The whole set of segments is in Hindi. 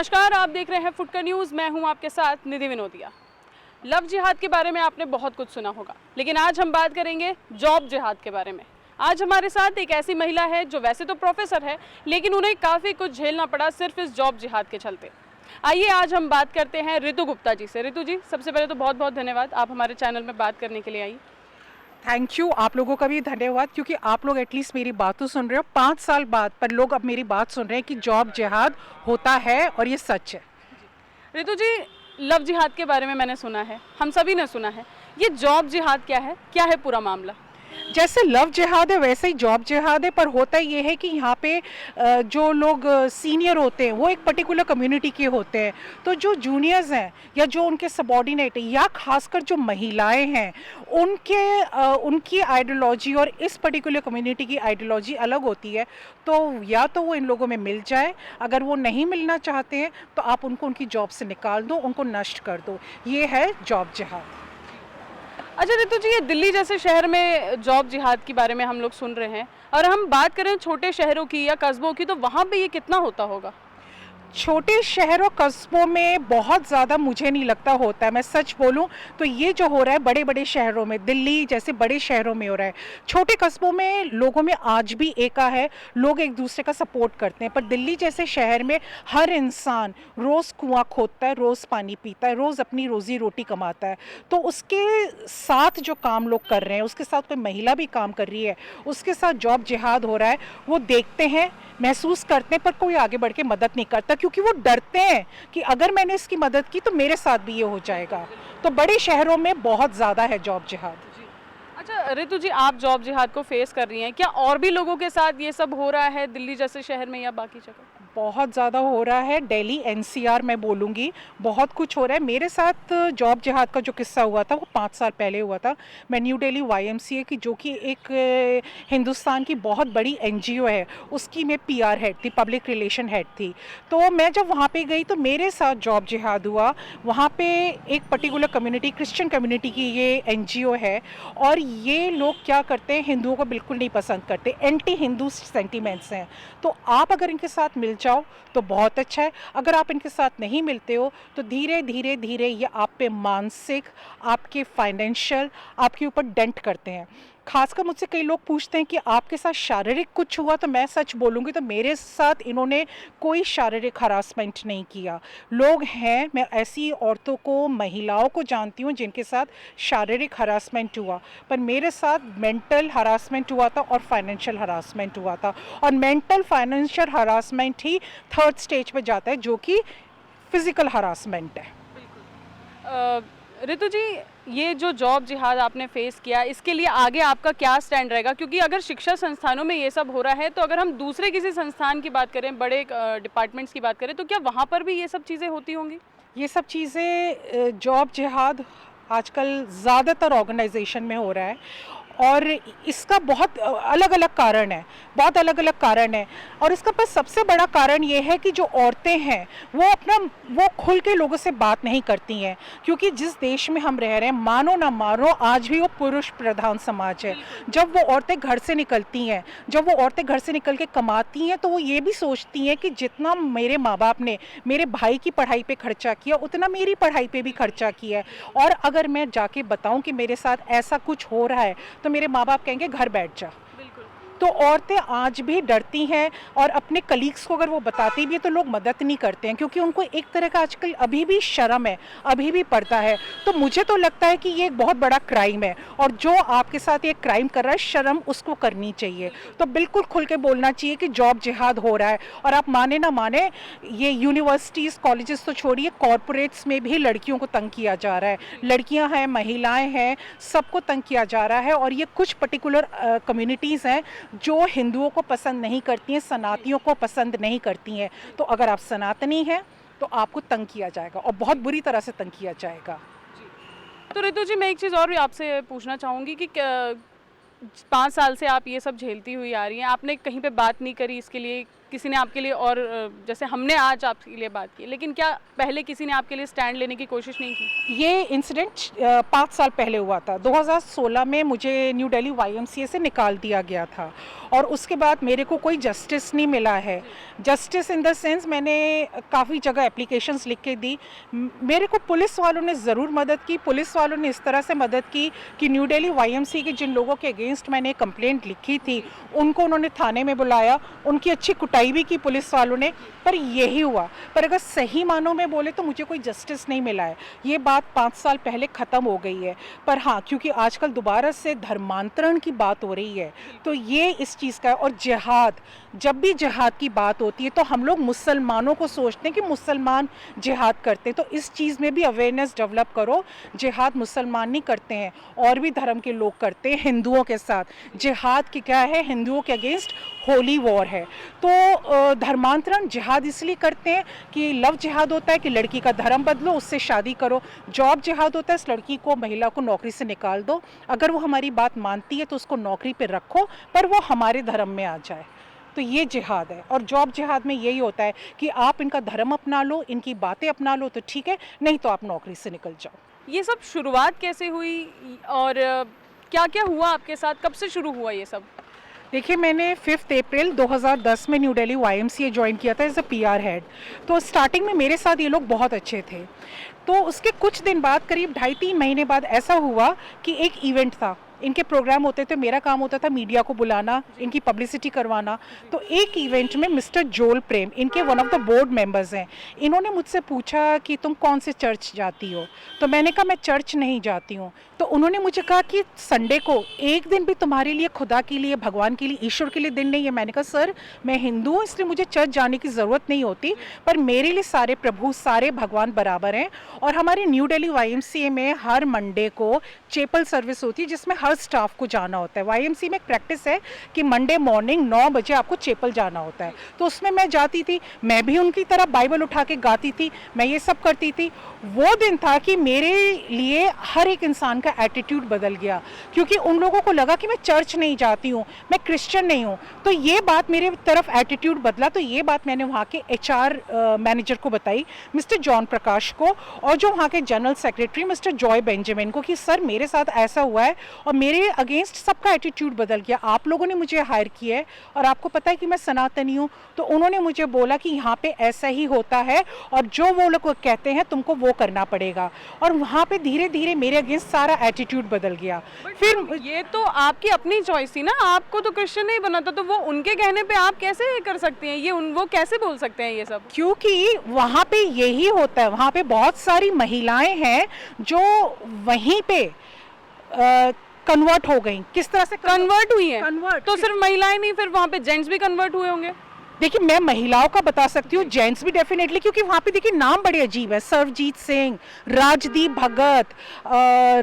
नमस्कार, आप देख रहे हैं फुटकर न्यूज़। मैं हूं आपके साथ निधि विनोदिया। लव जिहाद के बारे में आपने बहुत कुछ सुना होगा, लेकिन आज हम बात करेंगे जॉब जिहाद के बारे में। आज हमारे साथ एक ऐसी महिला है जो वैसे तो प्रोफेसर है, लेकिन उन्हें काफ़ी कुछ झेलना पड़ा सिर्फ इस जॉब जिहाद के चलते। आइए आज हम बात करते हैं ऋतु गुप्ता जी से। ऋतु जी, सबसे पहले तो बहुत बहुत धन्यवाद, आप हमारे चैनल में बात करने के लिए आई। Thank you. आप लोगों का भी धन्यवाद, क्योंकि आप लोग एटलीस्ट मेरी बात तो सुन रहे हो। 5 साल बाद पर लोग अब मेरी बात सुन रहे हैं कि जॉब जिहाद होता है और ये सच है। ऋतु जी, लव जिहाद के बारे में मैंने सुना है, हम सभी ने सुना है। ये जॉब जिहाद क्या है पूरा मामला? जैसे लव जिहाद है वैसे ही जॉब जिहाद है, पर होता ये है कि यहाँ पे जो लोग सीनियर होते हैं वो एक पर्टिकुलर कम्युनिटी के होते हैं, तो जो जूनियर्स हैं या जो उनके सबॉर्डिनेट हैं या खासकर जो महिलाएं हैं उनकी आइडियोलॉजी और इस पर्टिकुलर कम्युनिटी की आइडियोलॉजी अलग होती है। तो या तो वो इन लोगों में मिल जाए, अगर वो नहीं मिलना चाहते हैं तो आप उनको उनकी जॉब से निकाल दो, उनको नष्ट कर दो। ये है जॉब जिहाद। अच्छा ऋतु जी, ये दिल्ली जैसे शहर में जॉब जिहाद के बारे में हम लोग सुन रहे हैं, और हम बात करें छोटे शहरों की या कस्बों की, तो वहाँ पे ये कितना होता होगा? छोटे शहरों कस्बों में बहुत ज़्यादा मुझे नहीं लगता होता है। मैं सच बोलूं तो ये जो हो रहा है बड़े बड़े शहरों में, दिल्ली जैसे बड़े शहरों में हो रहा है। छोटे कस्बों में लोगों में आज भी एका है, लोग एक दूसरे का सपोर्ट करते हैं। पर दिल्ली जैसे शहर में हर इंसान रोज़ कुआं खोदता है, रोज़ पानी पीता है, रोज़ अपनी रोज़ी रोटी कमाता है। तो उसके साथ जो काम लोग कर रहे हैं, उसके साथ कोई महिला भी काम कर रही है, उसके साथ जॉब जिहाद हो रहा है, वो देखते हैं, महसूस करते हैं, पर कोई आगे बढ़ के मदद नहीं करता, क्योंकि वो डरते हैं कि अगर मैंने इसकी मदद की तो मेरे साथ भी ये हो जाएगा। तो बड़े शहरों में बहुत ज़्यादा है जॉब जिहाद। अच्छा ऋतु जी, आप जॉब जिहाद को फेस कर रही हैं, क्या और भी लोगों के साथ ये सब हो रहा है दिल्ली जैसे शहर में या बाकी जगह? बहुत ज़्यादा हो रहा है। दिल्ली एनसीआर मैं बोलूँगी, बहुत कुछ हो रहा है। मेरे साथ जॉब जिहाद का जो किस्सा हुआ था वो 5 साल पहले हुआ था। मैं न्यू दिल्ली वाईएमसीए की, जो कि एक हिंदुस्तान की बहुत बड़ी एनजीओ है, उसकी मैं पीआर हेड थी, पब्लिक रिलेशन हेड थी। तो मैं जब वहाँ पे गई तो मेरे साथ जॉब जिहाद हुआ। वहाँ पे एक पर्टिकुलर कम्युनिटी, क्रिश्चियन कम्युनिटी की ये एनजीओ है, और ये लोग क्या करते हैं, हिंदुओं को बिल्कुल नहीं पसंद करते, एंटी हिंदू सेंटीमेंट्स हैं। तो आप अगर इनके साथ मिल जाओ तो बहुत अच्छा है, अगर आप इनके साथ नहीं मिलते हो तो धीरे धीरे धीरे ये आप पे मानसिक, आपके फाइनेंशियल, आपके ऊपर डेंट करते हैं। खासकर मुझसे कई लोग पूछते हैं कि आपके साथ शारीरिक कुछ हुआ, तो मैं सच बोलूँगी तो मेरे साथ इन्होंने कोई शारीरिक हरासमेंट नहीं किया। लोग हैं, मैं ऐसी औरतों को, महिलाओं को जानती हूँ जिनके साथ शारीरिक हरासमेंट हुआ, पर मेरे साथ मेंटल हरासमेंट हुआ था और फाइनेंशियल हरासमेंट हुआ था। और मेंटल फाइनेंशियल हरासमेंट ही थर्ड स्टेज पे जाता है, जो कि फिज़िकल हरासमेंट है। ऋतु जी, ये जो जॉब जिहाद आपने फेस किया, इसके लिए आगे आपका क्या स्टैंड रहेगा? क्योंकि अगर शिक्षा संस्थानों में ये सब हो रहा है, तो अगर हम दूसरे किसी संस्थान की बात करें, बड़े डिपार्टमेंट्स की बात करें, तो क्या वहाँ पर भी ये सब चीज़ें होती होंगी? ये सब चीज़ें जॉब जिहाद आजकल ज़्यादातर ऑर्गेनाइजेशन में हो रहा है, और इसका बहुत अलग अलग कारण है, बहुत अलग अलग कारण है। और इसका पर सबसे बड़ा कारण ये है कि जो औरतें हैं वो खुल के लोगों से बात नहीं करती हैं, क्योंकि जिस देश में हम रह रहे हैं, मानो ना मानो, आज भी वो पुरुष प्रधान समाज है। जब वो औरतें घर से निकलती हैं, जब वो औरतें घर से निकल के कमाती हैं, तो वो ये भी सोचती हैं कि जितना मेरे माँ बाप ने मेरे भाई की पढ़ाई पे खर्चा किया, उतना मेरी पढ़ाई पे भी खर्चा किया है, और अगर मैं जाके बताऊं कि मेरे साथ ऐसा कुछ हो रहा है तो मेरे माँ बाप कहेंगे घर बैठ जा। तो औरतें आज भी डरती हैं, और अपने कलीग्स को अगर वो बताती भी है तो लोग मदद नहीं करते हैं, क्योंकि उनको एक तरह का आजकल अभी भी शर्म है, अभी भी पड़ता है। तो मुझे तो लगता है कि ये एक बहुत बड़ा क्राइम है, और जो आपके साथ ये क्राइम कर रहा है, शर्म उसको करनी चाहिए। तो बिल्कुल खुल के बोलना चाहिए कि जॉब जिहाद हो रहा है। और आप माने ना माने, ये यूनिवर्सिटीज़, कॉलेजेस तो छोड़िए, कॉरपोरेट्स में भी लड़कियों को तंग किया जा रहा है। लड़कियाँ हैं, महिलाएँ हैं, सबको तंग किया जा रहा है। और ये कुछ पर्टिकुलर कम्युनिटीज़ हैं जो हिंदुओं को पसंद नहीं करती हैं, सनातनियों को पसंद नहीं करती हैं। तो अगर आप सनातनी हैं तो आपको तंग किया जाएगा, और बहुत बुरी तरह से तंग किया जाएगा। तो ऋतु जी, मैं एक चीज़ और भी आपसे पूछना चाहूँगी कि 5 साल से आप ये सब झेलती हुई आ रही हैं, आपने कहीं पे बात नहीं करी इसके लिए किसी ने आपके लिए, और जैसे हमने आज आपके लिए बात की, लेकिन क्या पहले किसी ने आपके लिए स्टैंड लेने की कोशिश नहीं की? ये इंसिडेंट 5 साल पहले हुआ था। 2016 में मुझे न्यू दिल्ली YMCA से निकाल दिया गया था और उसके बाद मेरे को कोई जस्टिस नहीं मिला है। जस्टिस इन द सेंस, मैंने काफ़ी जगह एप्लीकेशंस लिख के दी। मेरे को पुलिस वालों ने ज़रूर मदद की। पुलिस वालों ने इस तरह से मदद की कि न्यू दिल्ली YMCA के जिन लोगों के अगेंस्ट मैंने कंप्लेंट लिखी थी उनको उन्होंने थाने में बुलाया, उनकी अच्छी कुटाई भी की पुलिस वालों ने, पर यही हुआ। पर अगर सही मानों में बोले तो मुझे कोई जस्टिस नहीं मिला है। ये बात 5 साल पहले ख़त्म हो गई है। पर हाँ, क्योंकि आजकल दोबारा से धर्मांतरण की बात हो रही है तो ये इस चीज़ का है। और जिहाद, जब भी जिहाद की बात होती है तो हम लोग मुसलमानों को सोचते हैं कि मुसलमान जिहाद करते हैं, तो इस चीज़ में भी अवेयरनेस डेवलप करो। जिहाद मुसलमान नहीं करते हैं, और भी धर्म के लोग करते हैं हिंदुओं के साथ। जिहाद की क्या है, हिंदुओं के अगेंस्ट होली वॉर है। तो धर्मांतरण जिहाद इसलिए करते हैं कि लव जिहाद होता है कि लड़की का धर्म बदलो, उससे शादी करो। जॉब जिहाद होता है इस लड़की को, महिला को नौकरी से निकाल दो। अगर वो हमारी बात मानती है तो उसको नौकरी पे रखो, पर वो हमारे धर्म में आ जाए। तो ये जिहाद है। और जॉब जिहाद में यही होता है कि आप इनका धर्म अपना लो, इनकी बातें अपना लो तो ठीक है, नहीं तो आप नौकरी से निकल जाओ। ये सब शुरुआत कैसे हुई और क्या क्या हुआ आपके साथ, कब से शुरू हुआ ये सब? देखिए, मैंने 5 अप्रैल 2010 में न्यू दिल्ली YMCA ज्वाइन किया था एज अ PR हेड। तो स्टार्टिंग में मेरे साथ ये लोग बहुत अच्छे थे। तो उसके कुछ दिन बाद, करीब 2.5-3 महीने बाद ऐसा हुआ कि एक इवेंट था, इनके प्रोग्राम होते थे, मेरा काम होता था मीडिया को बुलाना, इनकी पब्लिसिटी करवाना। तो एक इवेंट में मिस्टर जोल प्रेम, इनके one of the board members हैं, इन्होंने मुझसे पूछा कि तुम कौन से चर्च जाती हो। तो मैंने कहा मैं चर्च नहीं जाती हूँ। तो उन्होंने मुझे कहा कि संडे को एक दिन भी तुम्हारे लिए, खुदा के लिए, भगवान के लिए, ईश्वर के लिए दिन नहीं है। मैंने कहा सर मैं हिंदू हूँ इसलिए मुझे चर्च जाने की ज़रूरत नहीं होती, पर मेरे लिए सारे प्रभु, सारे भगवान बराबर हैं। और हमारे न्यू दिल्ली YMCA में हर मंडे को चैपल सर्विस होती है जिसमें हर स्टाफ को जाना होता है। YMCA में एक प्रैक्टिस है कि मंडे मॉर्निंग 9 बजे आपको चैपल जाना होता है। तो उसमें मैं जाती थी, मैं भी उनकी तरह बाइबल उठा के गाती थी, मैं ये सब करती थी। वो दिन था कि मेरे लिए हर एक इंसान का एटीट्यूड बदल गया, क्योंकि उन लोगों को लगा कि मैं चर्च नहीं जाती हूँ, मैं क्रिश्चियन नहीं हूँ। तो ये बात मेरे तरफ एटीट्यूड बदला। तो ये बात मैंने वहाँ के HR मैनेजर को बताई, मिस्टर जॉन प्रकाश को, और जो वहाँ के general secretary mister Joy Benjamin को, कि सर मेरे साथ ऐसा हुआ है और मेरे अगेंस्ट सबका एटीट्यूड बदल गया। आप लोगों ने मुझे हायर किया है और आपको पता है कि मैं सनातनी हूँ। तो उन्होंने मुझे बोला कि यहाँ पे ऐसा ही होता है और जो वो लोग कहते हैं तुमको वो करना पड़ेगा। और वहाँ पे धीरे धीरे मेरे अगेंस्ट सारा एटीट्यूड बदल गया। फिर ये तो आपकी अपनी चॉइस थी ना, आपको तो क्रिश्चियन नहीं बना था, तो वो उनके कहने पे आप कैसे कर सकती हैं ये, वो कैसे बोल सकते हैं ये सब? क्योंकि वहाँ पे यही होता है, वहाँ पे बहुत सारी महिलाएं हैं जो वहीं पे कन्वर्ट हो गई। किस तरह से कन्वर्ट हुई है? कन्वर्ट तो सिर्फ महिलाएं नहीं, फिर वहाँ पे जेंट्स भी कन्वर्ट हुए होंगे? देखिए, मैं महिलाओं का बता सकती हूँ, जेंट्स भी डेफिनेटली, क्योंकि वहाँ पे देखिए नाम बड़े अजीब है, सरबजीत सिंह, राजदीप भगत,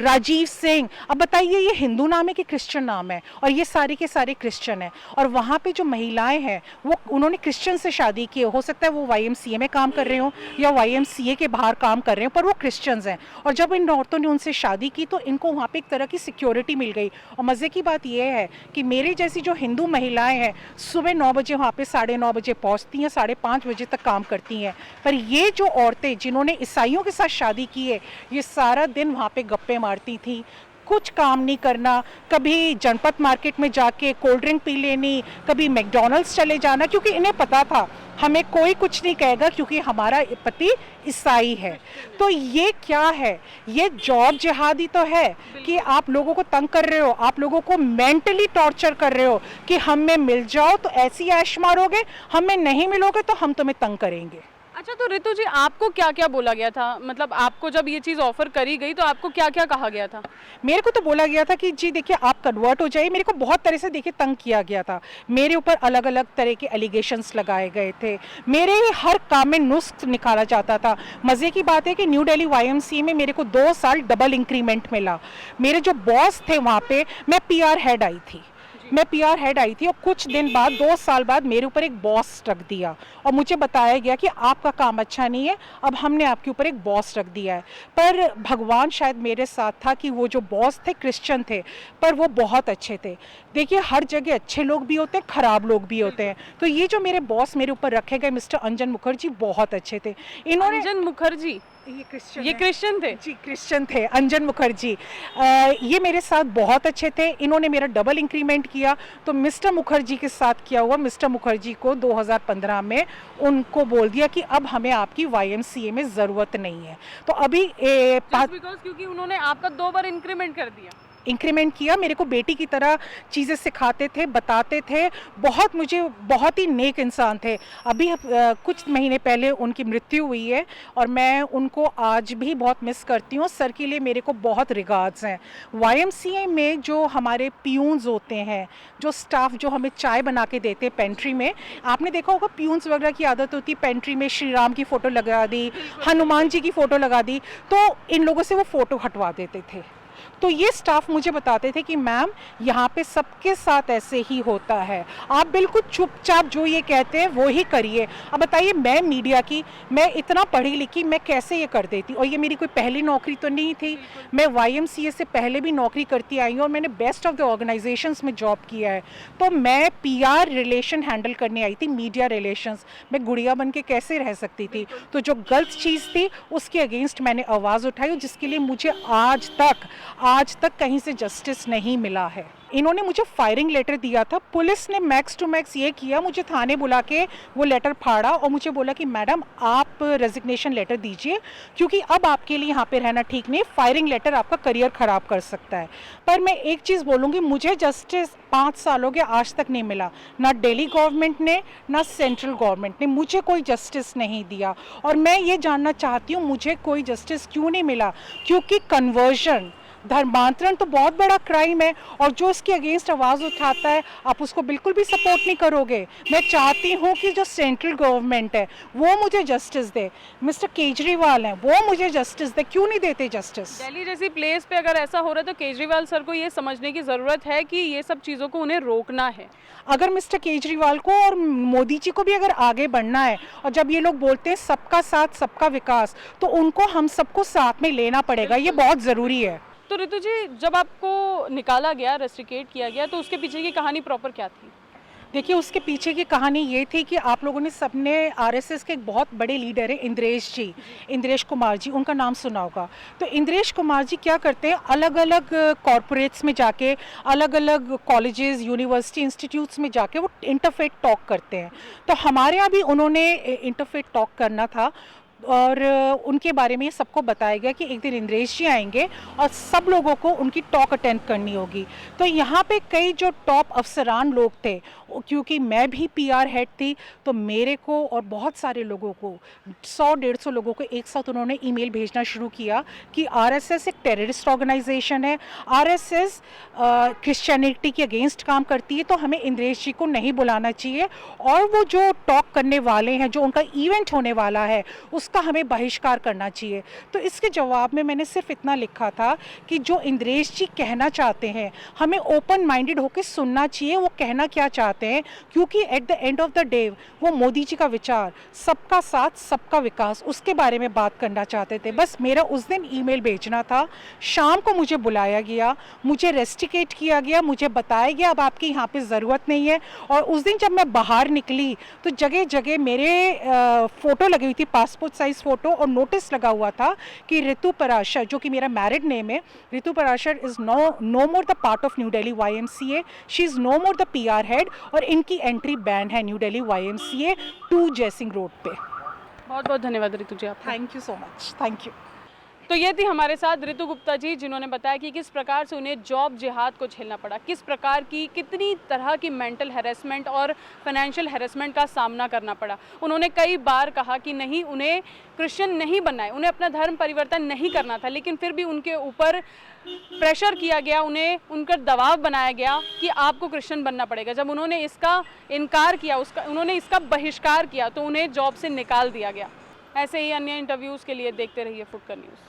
राजीव सिंह। अब बताइए ये हिंदू नाम है कि क्रिश्चियन नाम है? और ये सारे के सारे क्रिश्चियन हैं। और वहाँ पे जो महिलाएं हैं वो, उन्होंने क्रिश्चियन से शादी की, हो सकता है वो YMCA में काम कर रहे हो या YMCA के बाहर काम कर रहे हो, पर वो क्रिश्चियंस हैं। और जब इन औरतों ने उनसे शादी की तो इनको वहाँ पे एक तरह की सिक्योरिटी मिल गई। और मज़े की बात यह है कि मेरे जैसी जो हिंदू महिलाएं हैं सुबह 9 बजे वहाँ पे 9:30 बजे पहुंचती हैं, 5:30 बजे तक काम करती हैं। पर ये जो औरतें जिन्होंने ईसाइयों के साथ शादी की है, ये सारा दिन वहाँ पे गप्पे मारती थी, कुछ काम नहीं करना। कभी जनपद मार्केट में जाके कोल्ड ड्रिंक पी लेनी, कभी मैकडॉनल्ड्स चले जाना, क्योंकि इन्हें पता था हमें कोई कुछ नहीं कहेगा क्योंकि हमारा पति ईसाई है। तो ये क्या है? ये जॉब जिहादी तो है कि आप लोगों को तंग कर रहे हो, आप लोगों को मेंटली टॉर्चर कर रहे हो कि हम में मिल जाओ तो ऐसी ऐश मारोगे, हम में नहीं मिलोगे तो हम तुम्हें तंग करेंगे। अच्छा, तो रितु जी आपको क्या क्या बोला गया था? मतलब आपको जब ये चीज़ ऑफर करी गई तो आपको क्या क्या कहा गया था? मेरे को तो बोला गया था कि जी देखिए आप कन्वर्ट हो जाइए। मेरे को बहुत तरह से देखिए तंग किया गया था, मेरे ऊपर अलग अलग तरह के एलिगेशंस लगाए गए थे, मेरे हर काम में नुस्ख निकाला जाता था। मज़े की बात है कि न्यू दिल्ली YMCA में मेरे को 2 साल डबल इंक्रीमेंट मिला। मेरे जो बॉस थे वहाँ पे, मैं PR हेड आई थी, मैं पीआर हेड आई थी और कुछ दिन बाद 2 साल बाद मेरे ऊपर एक बॉस रख दिया और मुझे बताया गया कि आपका काम अच्छा नहीं है, अब हमने आपके ऊपर एक बॉस रख दिया है। पर भगवान शायद मेरे साथ था कि वो जो बॉस थे क्रिश्चियन थे, पर वो बहुत अच्छे थे। देखिए हर जगह अच्छे लोग भी होते हैं, खराब लोग भी होते हैं। तो ये जो मेरे बॉस मेरे ऊपर रखे गए मिस्टर अंजन मुखर्जी बहुत अच्छे थे। इन्होंने अंजन मुखर्जी ये क्रिश्चियन थे? जी क्रिश्चियन थे, अंजन मुखर्जी। ये मेरे साथ बहुत अच्छे थे। इन्होंने मेरा डबल इंक्रीमेंट किया। तो मिस्टर मुखर्जी के साथ क्या हुआ, मिस्टर मुखर्जी को 2015 में उनको बोल दिया कि अब हमें आपकी YMCA में ज़रूरत नहीं है। तो अभी क्योंकि उन्होंने आपका 2 बार इंक्रीमेंट कर दिया। इंक्रीमेंट किया, मेरे को बेटी की तरह चीज़ें सिखाते थे, बताते थे, मुझे बहुत ही नेक इंसान थे। अभी कुछ महीने पहले उनकी मृत्यु हुई है और मैं उनको आज भी बहुत मिस करती हूँ। सर के लिए मेरे को बहुत रिगार्ड्स हैं। YMCA में जो हमारे पियून्स होते हैं, जो स्टाफ जो हमें चाय बना के देते हैं पेंट्री में, आपने देखा होगा पियून्स वगैरह की आदत होती है पेंट्री में श्री राम की फ़ोटो लगा दी, हनुमान जी की फ़ोटो लगा दी, तो इन लोगों से वो फ़ोटो हटवा देते थे। तो ये स्टाफ मुझे बताते थे कि मैम यहाँ पे सबके साथ ऐसे ही होता है, आप बिल्कुल चुपचाप जो ये कहते हैं वो ही करिए। अब बताइए मैं मीडिया की, मैं इतना पढ़ी लिखी, मैं कैसे ये कर देती? और ये मेरी कोई पहली नौकरी तो नहीं थी, मैं YMCA से पहले भी नौकरी करती आई हूँ और मैंने बेस्ट ऑफ द ऑर्गेनाइजेशंस में जॉब किया है। तो मैं PR रिलेशन हैंडल करने आई थी, मीडिया रिलेशंस। मैं गुड़िया बन के कैसे रह सकती थी? तो जो गलत चीज़ थी उसके अगेंस्ट मैंने आवाज़ उठाई, जिसके लिए मुझे आज तक कहीं से जस्टिस नहीं मिला है। इन्होंने मुझे फायरिंग लेटर दिया था, पुलिस ने मैक्स टू मैक्स ये किया, मुझे थाने बुला के वो लेटर फाड़ा और मुझे बोला कि मैडम आप रेजिग्नेशन लेटर दीजिए, क्योंकि अब आपके लिए यहाँ पे रहना ठीक नहीं, फायरिंग लेटर आपका करियर ख़राब कर सकता है। पर मैं एक चीज़ बोलूँगी, मुझे जस्टिस 5 साल हो गए आज तक नहीं मिला। ना दिल्ली गवर्नमेंट ने ना सेंट्रल गवर्नमेंट ने मुझे कोई जस्टिस नहीं दिया। और मैं ये जानना चाहती हूँ मुझे कोई जस्टिस क्यों नहीं मिला, क्योंकि कन्वर्जन, धर्मांतरण तो बहुत बड़ा क्राइम है और जो इसके अगेंस्ट आवाज़ उठाता है आप उसको बिल्कुल भी सपोर्ट नहीं करोगे। मैं चाहती हूँ कि जो सेंट्रल गवर्नमेंट है वो मुझे जस्टिस दे, मिस्टर केजरीवाल हैं वो मुझे जस्टिस दे, क्यों नहीं देते जस्टिस? दिल्ली जैसी प्लेस पे अगर ऐसा हो रहा है तो केजरीवाल सर को ये समझने की ज़रूरत है कि ये सब चीज़ों को उन्हें रोकना है। अगर मिस्टर केजरीवाल को और मोदी जी को भी अगर आगे बढ़ना है, और जब ये लोग बोलते हैं सबका साथ सबका विकास, तो उनको हम सबको साथ में लेना पड़ेगा, ये बहुत ज़रूरी है। तो ऋतु जी, जब आपको निकाला गया, रेस्ट्रिकेट किया गया, तो उसके पीछे की कहानी प्रॉपर क्या थी? देखिए उसके पीछे की कहानी ये थी कि आप लोगों ने सबने RSS के एक बहुत बड़े लीडर है इंद्रेश जी, इंद्रेश कुमार जी, उनका नाम सुना होगा। तो इंद्रेश कुमार जी क्या करते हैं, अलग अलग कॉरपोरेट्स में जाके, अलग अलग कॉलेजेस, यूनिवर्सिटी, इंस्टीट्यूट्स में जाके वो इंटरफेथ टॉक करते हैं। तो हमारे यहाँ भी उन्होंने इंटरफेथ टॉक करना था और उनके बारे में सबको बताया गया कि एक दिन इंद्रेश जी आएंगे और सब लोगों को उनकी टॉक अटेंड करनी होगी। तो यहाँ पे कई जो टॉप अफसरान लोग थे, क्योंकि मैं भी PR हेड थी, तो मेरे को और बहुत सारे लोगों को, 100-150 लोगों को एक साथ उन्होंने ईमेल भेजना शुरू किया कि RSS एक टेररिस्ट ऑर्गेनाइजेशन है, RSS क्रिश्चियनिटी के अगेंस्ट काम करती है, तो हमें इंद्रेश जी को नहीं बुलाना चाहिए और वो जो टॉक करने वाले हैं, जो उनका इवेंट होने वाला है, उसका हमें बहिष्कार करना चाहिए। तो इसके जवाब में मैंने सिर्फ इतना लिखा था कि जो इंद्रेश जी कहना चाहते हैं हमें ओपन माइंडेड होकर सुनना चाहिए, वो कहना क्या चाहते हैं, क्योंकि at the end of the day वो मोदी जी का विचार सबका साथ सबका विकास, उसके बारे में बात करना चाहते थे। बस मेरा उस दिन ईमेल भेजना था। शाम को मुझे बुलाया गया, मुझे रेस्ट्रिकेट किया गया, मुझे बताया गया अब आपकी यहाँ पे ज़रूरत नहीं है। और उस दिन जब मैं बाहर निकली तो जगह जगह मेरे फ़ोटो लगी हुई थी, पासपोर्ट साइज फ़ोटो, और नोटिस लगा हुआ था कि ऋतु पराशर, जो कि मेरा मैरिड नेम है, Ritu Parashar is no more the part of New Delhi YMCA, she is no more the PR head, और इनकी एंट्री बैन है New Delhi YMCA 2 Jaisingh road पे। बहुत बहुत धन्यवाद ऋतु जी, आप। Thank you so much, thank you. तो ये थी हमारे साथ ऋतु गुप्ता जी, जिन्होंने बताया कि किस प्रकार से उन्हें जॉब जिहाद को झेलना पड़ा, किस प्रकार की कितनी तरह की मेंटल हैरेसमेंट और फाइनेंशियल हैरेसमेंट का सामना करना पड़ा। उन्होंने कई बार कहा कि नहीं, उन्हें क्रिश्चियन नहीं बनना है, उन्हें अपना धर्म परिवर्तन नहीं करना था, लेकिन फिर भी उनके ऊपर प्रेशर किया गया, उन्हें उनका दबाव बनाया गया कि आपको क्रिश्चियन बनना पड़ेगा। जब उन्होंने इसका इनकार किया, उन्होंने इसका बहिष्कार किया, तो उन्हें जॉब से निकाल दिया गया। ऐसे ही अन्य इंटरव्यूज़ के लिए देखते रहिए फुटकर न्यूज़।